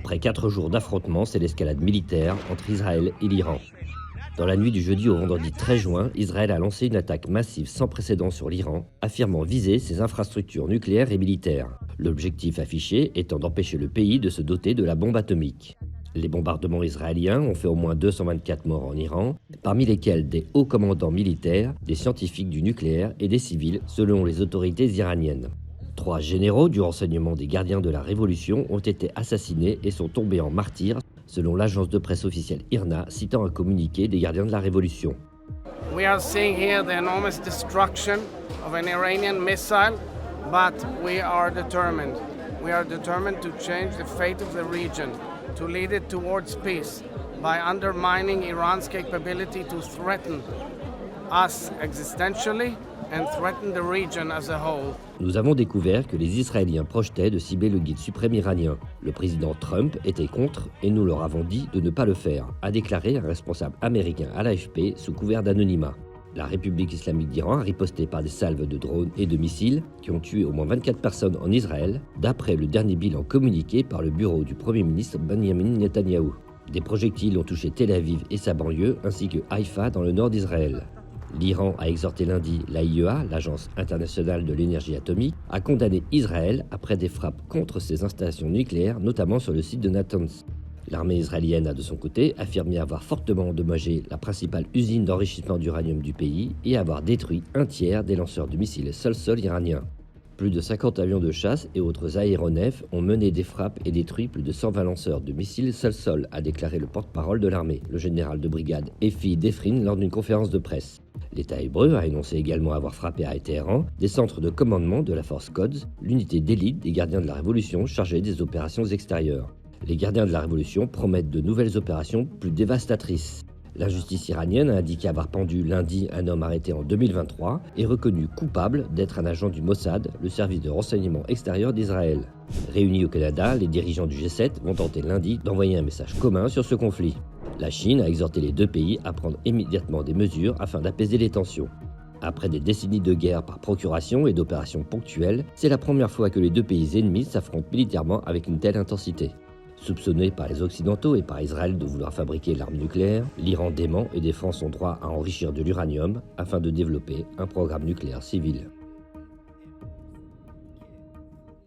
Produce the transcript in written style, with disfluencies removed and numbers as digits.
Après 4 jours d'affrontements, c'est l'escalade militaire entre Israël et l'Iran. Dans la nuit du jeudi au vendredi 13 juin, Israël a lancé une attaque massive sans précédent sur l'Iran, affirmant viser ses infrastructures nucléaires et militaires. L'objectif affiché étant d'empêcher le pays de se doter de la bombe atomique. Les bombardements israéliens ont fait au moins 224 morts en Iran, parmi lesquels des hauts commandants militaires, des scientifiques du nucléaire et des civils, selon les autorités iraniennes. 3 généraux du renseignement des gardiens de la Révolution ont été assassinés et sont tombés en martyrs, selon l'agence de presse officielle IRNA, citant un communiqué des gardiens de la Révolution. We are seeing here the enormous destruction of an Iranian missile, but we are determined. We are determined to change the fate of the region, to lead it towards peace by undermining Iran's capability to threaten us existentially and threaten the region as a whole. Nous avons découvert que les Israéliens projetaient de cibler le guide suprême iranien. Le président Trump était contre et nous leur avons dit de ne pas le faire, a déclaré un responsable américain à l'AFP sous couvert d'anonymat. La République islamique d'Iran a riposté par des salves de drones et de missiles qui ont tué au moins 24 personnes en Israël, d'après le dernier bilan communiqué par le bureau du Premier ministre Benjamin Netanyahou. Des projectiles ont touché Tel Aviv et sa banlieue, ainsi que Haïfa dans le nord d'Israël. L'Iran a exhorté lundi l'AIEA, l'Agence internationale de l'énergie atomique, à condamner Israël après des frappes contre ses installations nucléaires, notamment sur le site de Natanz. L'armée israélienne a de son côté affirmé avoir fortement endommagé la principale usine d'enrichissement d'uranium du pays et avoir détruit un tiers des lanceurs de missiles sol-sol iraniens. Plus de 50 avions de chasse et autres aéronefs ont mené des frappes et détruit plus de 120 lanceurs de missiles sol-sol, a déclaré le porte-parole de l'armée, le général de brigade Efi Defrin, lors d'une conférence de presse. L'État hébreu a énoncé également avoir frappé à Téhéran des centres de commandement de la force Quds, l'unité d'élite des gardiens de la Révolution chargée des opérations extérieures. Les gardiens de la Révolution promettent de nouvelles opérations plus dévastatrices. La justice iranienne a indiqué avoir pendu lundi un homme arrêté en 2023 et reconnu coupable d'être un agent du Mossad, le service de renseignement extérieur d'Israël. Réunis au Canada, les dirigeants du G7 vont tenter lundi d'envoyer un message commun sur ce conflit. La Chine a exhorté les deux pays à prendre immédiatement des mesures afin d'apaiser les tensions. Après des décennies de guerre par procuration et d'opérations ponctuelles, c'est la première fois que les deux pays ennemis s'affrontent militairement avec une telle intensité. Soupçonné par les Occidentaux et par Israël de vouloir fabriquer l'arme nucléaire, l'Iran dément et défend son droit à enrichir de l'uranium afin de développer un programme nucléaire civil.